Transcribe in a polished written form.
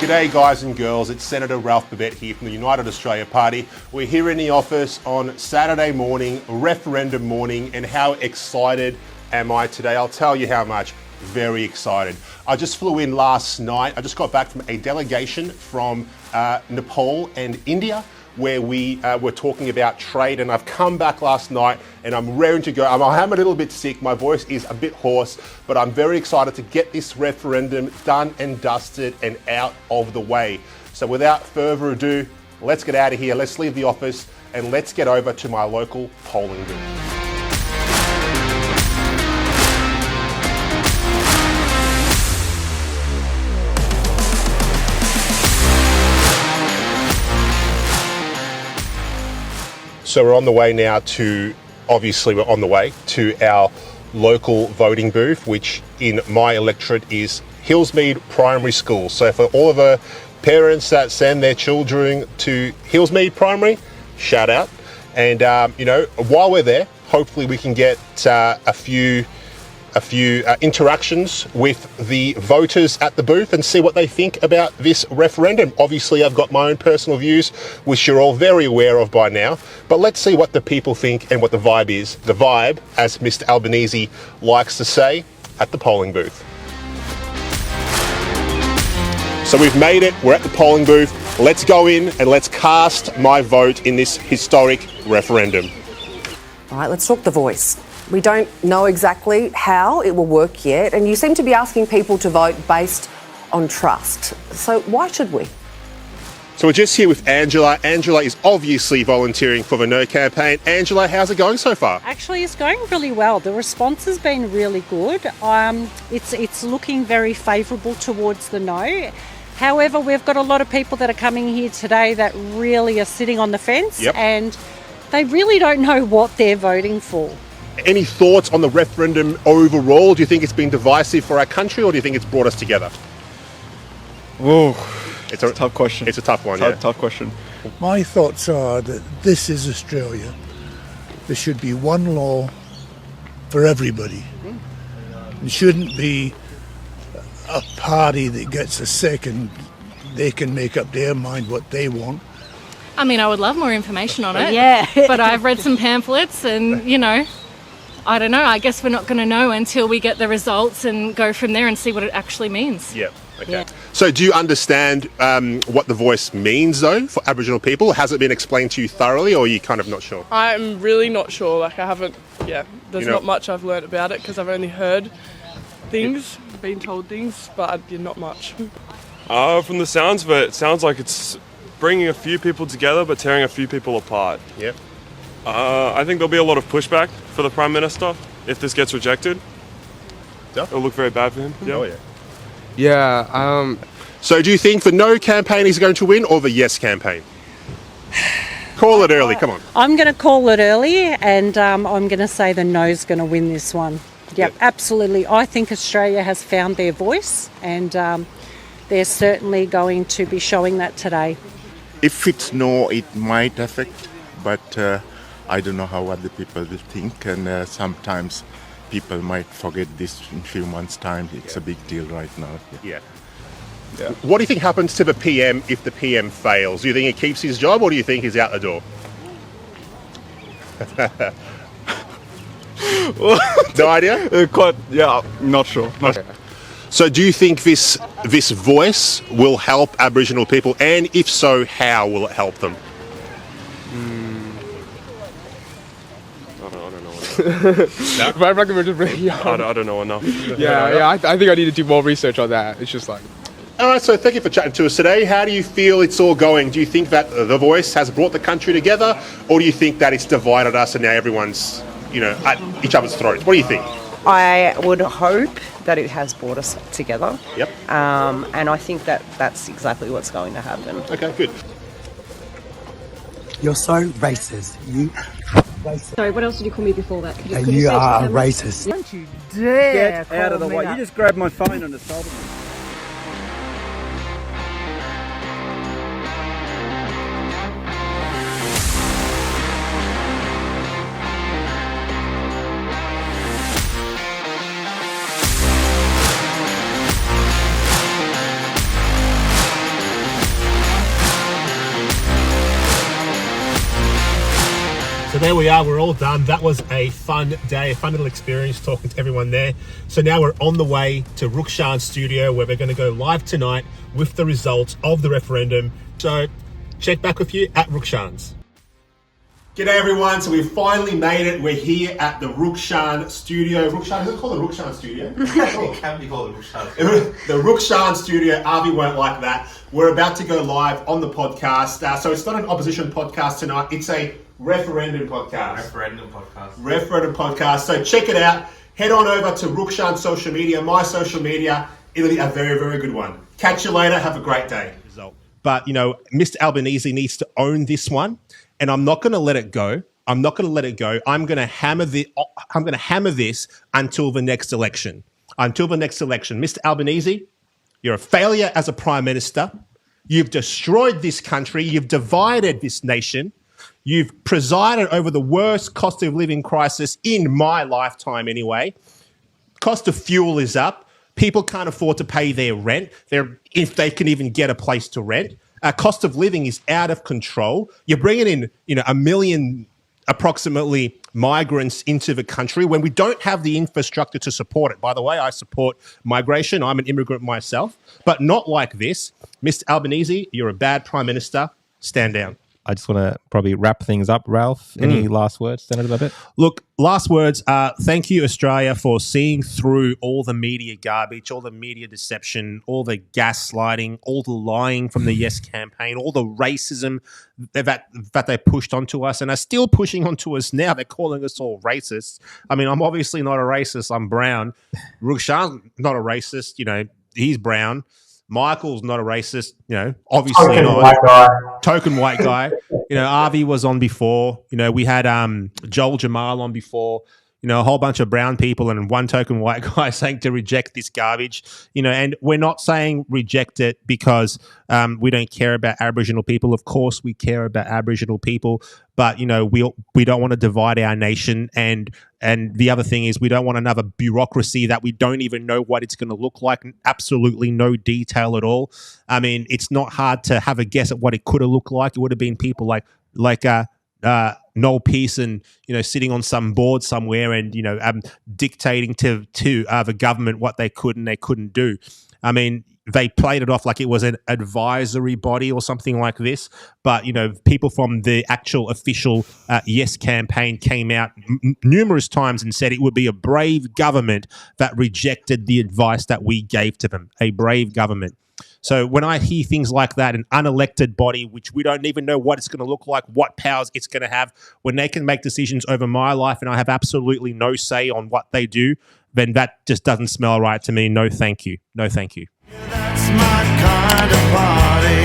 G'day guys and girls, it's Senator Ralph Babette here from the United Australia Party. We're here in the office on Saturday morning, referendum morning, and how excited am I today? I'll tell you how much. Very excited. I just flew in last night. I just got back from a delegation from Nepal and India where we were talking about trade, and I've come back last night and I'm raring to go. I'm a little bit sick, my voice is a bit hoarse, but I'm very excited to get this referendum done and dusted and out of the way. So without further ado, let's get out of here, let's leave the office and let's get over to my local polling booth. So we're on the way now to, obviously we're on the way to our local voting booth, which in my electorate is Hillsmead Primary School. So for all of the parents that send their children to Hillsmead Primary, shout out. And while we're there, hopefully we can get a few interactions with the voters at the booth and see what they think about this referendum. Obviously, I've got my own personal views, which you're all very aware of by now, but let's see what the people think and what the vibe is. The vibe, as Mr. Albanese likes to say, at the polling booth. So we've made it, we're at the polling booth. Let's go in and let's cast my vote in this historic referendum. All right, let's talk the voice. We don't know exactly how it will work yet, and you seem to be asking people to vote based on trust. So why should we? So we're just here with Angela. Angela is obviously volunteering for the No campaign. Angela, how's it going so far? Actually, it's going really well. The response has been really good. It's looking very favourable towards the No. However, we've got a lot of people that are coming here today that really are sitting on the fence, and they really don't know what they're voting for. Any thoughts on the referendum overall? Do you think it's been divisive for our country, or do you think it's brought us together? Whoa, it's a tough question. It's a tough one, Tough question. My thoughts are that this is Australia. There should be one law for everybody. It shouldn't be a party that gets a second. They can make up their mind what they want. I mean, I would love more information on it. Yeah. But I've read some pamphlets and, I don't know. I guess we're not going to know until we get the results and go from there and see what it actually means. Yeah, okay. So do you understand what the voice means, though, for Aboriginal people? Has it been explained to you thoroughly, or are you kind of not sure? I'm really not sure. I haven't, there's not much I've learnt about it because I've only heard things, been told things, but not much. From the sounds of it, it sounds like it's bringing a few people together but tearing a few people apart. Yep. I think there'll be a lot of pushback for the Prime Minister if this gets rejected. Yeah. It'll look very bad for him. Yeah. Oh, yeah. Yeah. So do you think the No campaign is going to win, or the Yes campaign? Call it early, come on. I'm going to call it early, and I'm going to say the No's going to win this one. Yep, absolutely. I think Australia has found their voice, and they're certainly going to be showing that today. If it's no, it might affect, but I don't know how other people will think, and sometimes people might forget this in a few months' time. It's a big deal right now. Yeah. What do you think happens to the PM if the PM fails? Do you think he keeps his job, or do you think he's out the door? No idea? Not sure. So do you think this voice will help Aboriginal people, and if so, how will it help them? My recommendation is really young. I don't know enough. I think I need to do more research on that. It's just like... All right, so thank you for chatting to us today. How do you feel it's all going? Do you think that the voice has brought the country together, or do you think that it's divided us and now everyone's, at each other's throats? What do you think? I would hope that it has brought us together. Yep. And I think that that's exactly what's going to happen. Okay, good. You're so racist. You racist. Sorry, what else did you call me before that? And you are a racist. Don't you dare Get out of the way. You just grabbed my phone and assaulted me. there we are. We're all done. That was a fun day, a fun little experience talking to everyone there. So now we're on the way to Rukshan's studio where we're going to go live tonight with the results of the referendum. So check back with you at Rukshan's. G'day everyone, so we've finally made it. We're here at the Rukshan studio. Rukshan, is it called the Rukshan studio? It can be called the Rukshan. The Rukshan studio. Avi won't like that. We're about to go live on the podcast. So it's not an opposition podcast tonight. It's a referendum podcast. Referendum podcast. So check it out. Head on over to Rukshan's social media, my social media. It'll be a very, very good one. Catch you later. Have a great day. But, you know, Mr. Albanese needs to own this one. And I'm not going to let it go. I'm going to hammer this until the next election. Mr. Albanese, you're a failure as a prime minister. You've destroyed this country. You've divided this nation. You've presided over the worst cost of living crisis in my lifetime anyway. Cost of fuel is up. People can't afford to pay their rent, if they can even get a place to rent. Cost of living is out of control. You're bringing in, a million approximately migrants into the country when we don't have the infrastructure to support it. By the way, I support migration. I'm an immigrant myself, but not like this. Mr. Albanese, you're a bad prime minister. Stand down. I just want to probably wrap things up. Ralph, any last words, Senator Babette? Look, last words. Thank you, Australia, for seeing through all the media garbage, all the media deception, all the gaslighting, all the lying from the Yes campaign, all the racism that they pushed onto us and are still pushing onto us now. They're calling us all racists. I mean, I'm obviously not a racist. I'm brown. Rukshan's not a racist. He's brown. Michael's not a racist, obviously Token not. white guy. Token white guy. Avi was on before. We had Joel Jamal on before. A whole bunch of brown people and one token white guy saying to reject this garbage. And we're not saying reject it because we don't care about Aboriginal people. Of course, we care about Aboriginal people, but we don't want to divide our nation. And the other thing is we don't want another bureaucracy that we don't even know what it's going to look like. Absolutely no detail at all. I mean, it's not hard to have a guess at what it could have looked like. It would have been people like Noel Pearson, sitting on some board somewhere and dictating to the government what they could and they couldn't do. I mean, they played it off like it was an advisory body or something like this. But, people from the actual official Yes campaign came out numerous times and said it would be a brave government that rejected the advice that we gave to them, a brave government. So when I hear things like that, an unelected body, which we don't even know what it's going to look like, what powers it's going to have, when they can make decisions over my life and I have absolutely no say on what they do, then that just doesn't smell right to me. No, thank you. No, thank you. That's my kind of party.